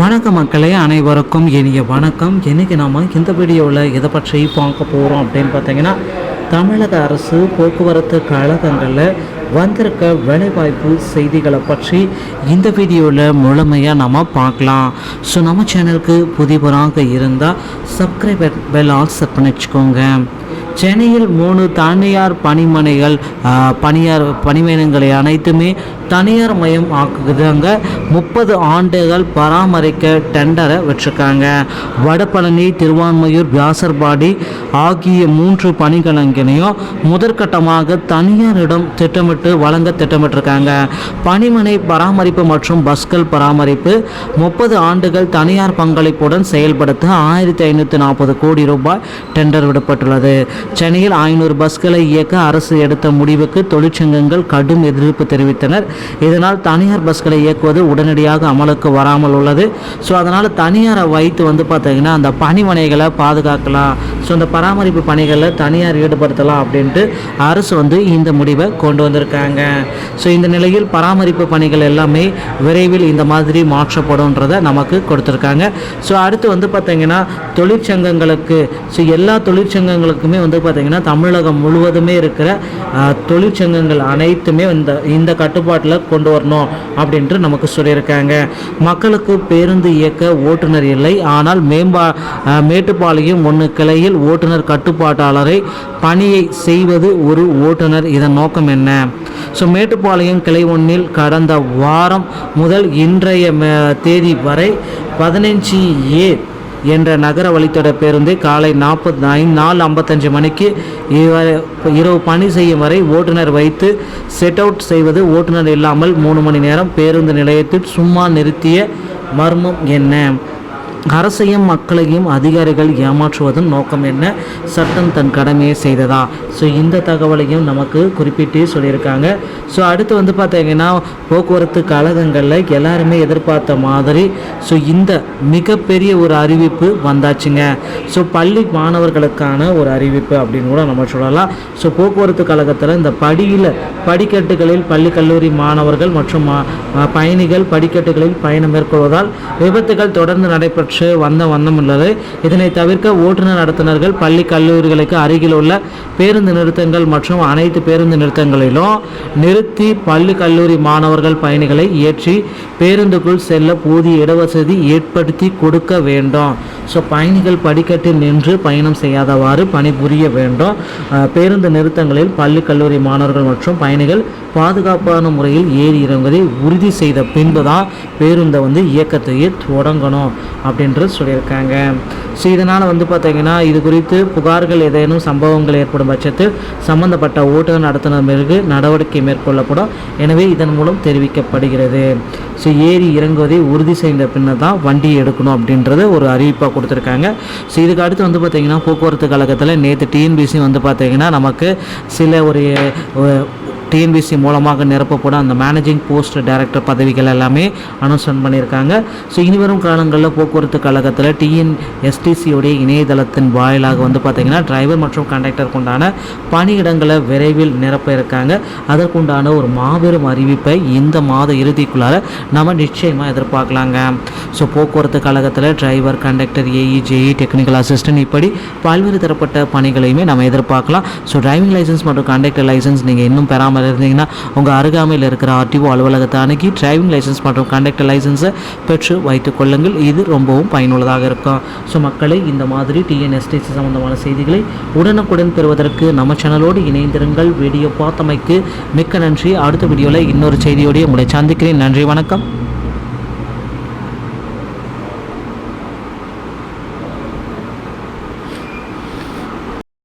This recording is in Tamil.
வணக்கம் மக்களே, அனைவருக்கும் இனிய வணக்கம். இன்றைக்கி நாம் இந்த வீடியோவில் எதை பற்றி பார்க்க போகிறோம் அப்படின்னு பார்த்தீங்கன்னா, தமிழக அரசு போக்குவரத்து கழகங்களில் வந்திருக்க வேலைவாய்ப்பு செய்திகளை பற்றி இந்த வீடியோவில் முழுமையாக நம்ம பார்க்கலாம். ஸோ நம்ம சேனலுக்கு புதியவராக இருந்தால் சப்ஸ்கிரைப் பெல் ஆல் செட் பண்ணி வச்சுக்கோங்க. சென்னையில் 3 தனியார் பணிமனைகளை அனைத்துமே தனியார் மயம் ஆக்குது. அங்கே 30 ஆண்டுகள் பராமரிக்க டெண்டரை வச்சுருக்காங்க. வடபழனி, திருவான்மையூர், வியாசர்பாடி ஆகிய 3 பணிகளங்களையும் முதற்கட்டமாக தனியாரிடம் திட்டமிட்டு வழங்க திட்டமிட்டிருக்காங்க. பணிமனை பராமரிப்பு மற்றும் பஸ்கள் பராமரிப்பு 30 ஆண்டுகள் தனியார் பங்களிப்புடன் செயல்படுத்த 1540 கோடி ரூபாய் டெண்டர் விடப்பட்டுள்ளது. சென்னையில் 500 பஸ்களை இயக்க அரசு எடுத்த முடிவுக்கு தொழிற்சங்கங்கள் கடும் எதிர்ப்பு தெரிவித்தனர். இதனால் தனியார் பஸ்களை இயக்குவது உடனடியாக அமலுக்கு வராமல் உள்ளது. ஸோ அதனால் தனியாரை வைத்து பார்த்தீங்கன்னா அந்த பணிமனைகளை பாதுகாக்கலாம், ஸோ அந்த பராமரிப்பு பணிகளில் தனியார் ஈடுபடுத்தலாம் அப்படின்ட்டு அரசு இந்த முடிவை கொண்டு வந்திருக்காங்க. ஸோ இந்த நிலையில் பராமரிப்பு பணிகள் எல்லாமே விரைவில் இந்த மாதிரி மாற்றப்படும்ன்றதை நமக்கு கொடுத்துருக்காங்க. ஸோ அடுத்து பார்த்தீங்கன்னா தொழிற்சங்கங்களுக்கு, ஸோ எல்லா தொழிற்சங்கங்களுக்குமே பார்த்தீங்கன்னா தமிழகம் முழுவதுமே இருக்கிற தொழிற்சங்கங்கள் அனைத்துமே இந்த கட்டுப்பாட்டில் கொண்டு வரணும் அப்படின்ட்டு நமக்கு சொல்லியிருக்காங்க. மக்களுக்கு பேருந்து இயக்க ஓட்டுநர் இல்லை, ஆனால் மேட்டுப்பாளையம் 1 கிளையில் ஓட்டுநர் கட்டுப்பாட்டாளரை பணியை செய்வது ஒரு ஓட்டுநர். இதன் நோக்கம் என்ன? ஸோ மேட்டுப்பாளையம் கிளை 1 கடந்த வாரம் முதல் இன்றைய தேதி வரை 15A என்ற நகர வழித்தட பேருந்தை காலை 4:55 மணிக்கு இரவு பணி செய்யும் வரை ஓட்டுநர் வைத்து செட் அவுட் செய்வது. ஓட்டுநர் இல்லாமல் 3 மணி நேரம் பேருந்து நிலையத்தில் சும்மா நிறுத்திய மர்மம் என்ன? அரசையும் மக்களையும் அதிகாரிகள் ஏமாற்றுவதன் நோக்கம் என்ன? சட்டம் தன் கடமையை செய்ததா? ஸோ இந்த தகவலையும் நமக்கு குறிப்பிட்டு சொல்லியிருக்காங்க. ஸோ அடுத்து பார்த்தீங்கன்னா போக்குவரத்து கழகங்களில் எல்லாருமே எதிர்பார்த்த மாதிரி ஸோ இந்த மிகப்பெரிய ஒரு அறிவிப்பு வந்தாச்சுங்க. ஸோ பள்ளி மாணவர்களுக்கான ஒரு அறிவிப்பு அப்படின்னு கூட நம்ம சொல்லலாம். ஸோ போக்குவரத்து கழகத்தில் இந்த படிக்கட்டுகளில் பள்ளி கல்லூரி மாணவர்கள் மற்றும் பயணிகள் படிக்கட்டுகளில் பயணம் மேற்கொள்வதால் விபத்துகள் தொடர்ந்து நடைபெற்று வண்ணம் உள்ளது. இதனை தவிர்க்க ஓட்டுநர் நடத்துனர்கள் பள்ளி கல்லூரிகளுக்கு அருகில் உள்ள பேருந்து நிறுத்தங்கள் மற்றும் அனைத்து பேருந்து நிறுத்தங்களிலும் நிறுத்தி பள்ளி கல்லூரி மாணவர்கள் பயணிகளை ஏற்றி பேருந்துக்குள் செல்ல போதிய இடவசதி ஏற்படுத்தி கொடுக்க வேண்டும். ஸோ பயணிகள் படிக்கட்டில் நின்று பயணம் செய்யாதவாறு பணிபுரிய வேண்டும். பேருந்து நிறுத்தங்களில் பள்ளி கல்லூரி மாணவர்கள் மற்றும் பயணிகள் பாதுகாப்பான முறையில் ஏறி இறங்குவதை உறுதி செய்த பின்பு தான் பேருந்தை இயக்கத்தையே தொடங்கணும் அப்படின்று சொல்லியிருக்காங்க. ஸோ இதனால் பார்த்தீங்கன்னா இது குறித்து புகார்கள் ஏதேனும் சம்பவங்கள் ஏற்படும் பட்சத்தில் சம்பந்தப்பட்ட ஓட்டுநர் நடத்துனர் மீது நடவடிக்கை மேற்கொள்ளப்படும். எனவே இதன் மூலம் தெரிவிக்கப்படுகிறது. ஸோ ஏறி இறங்குவதை உறுதி செய்த பின்னர் தான் வண்டியை எடுக்கணும் அப்படின்றது ஒரு அறிவிப்பாக கொடுத்துருக்காங்க. ஸோ இதுக்கு அடுத்து பார்த்தீங்கன்னா போக்குவரத்து கழகத்தில் நேற்று டிஎன்பிசி பார்த்தீங்கன்னா நமக்கு சில ஒரு டிஎன்பிசி மூலமாக நிரப்பப்படும் அந்த மேனேஜிங் போஸ்ட் டைரக்டர் பதவிகள் எல்லாமே அனௌன்ஸ்மெண்ட் பண்ணியிருக்காங்க. ஸோ இனிவரும் காலங்களில் போக்குவரத்து கழகத்தில் டிஎன்எஸ்டிசியோடைய இணையதளத்தின் வாயிலாக பார்த்தீங்கன்னா டிரைவர் மற்றும் கண்டக்டருக்கு உண்டான பணியிடங்களை விரைவில் நிரப்ப இருக்காங்க. அதற்குண்டான ஒரு மாபெரும் அறிவிப்பை இந்த மாத இறுதிக்குள்ளார நம்ம நிச்சயமாக எதிர்பார்க்கலாங்க. ஸோ போக்குவரத்து கழகத்தில் driver, conductor, AE, JE, technical assistant இப்படி பல்வேறு தரப்பட்ட பணிகளையுமே நம்ம எதிர்பார்க்கலாம். ஸோ டிரைவிங் லைசன்ஸ் மற்றும் கண்டக்டர் லைசன்ஸ் நீங்கள் இன்னும் பெறாமல் இருந்தீங்கன்னா உங்கள் அருகாமையில் இருக்கிற ஆர்டிஓ அலுவலகத்தை அணுகி டிரைவிங் லைசன்ஸ் மற்றும் கண்டக்டர் லைசன்ஸை பெற்று வைத்துக் கொள்ளுங்கள். இது ரொம்பவும் பயனுள்ளதாக இருக்கும். ஸோ மக்களை இந்த மாதிரி டிஎன்எஸ்டிசி சம்பந்தமான செய்திகளை உடனுக்குடன் பெறுவதற்கு நம்ம சேனலோடு இணைந்திருங்கள். வீடியோ பார்த்தமைக்கு மிக்க நன்றி. அடுத்த வீடியோவில் இன்னொரு செய்தியோடைய உங்களை சந்திக்கிறேன். நன்றி, வணக்கம்.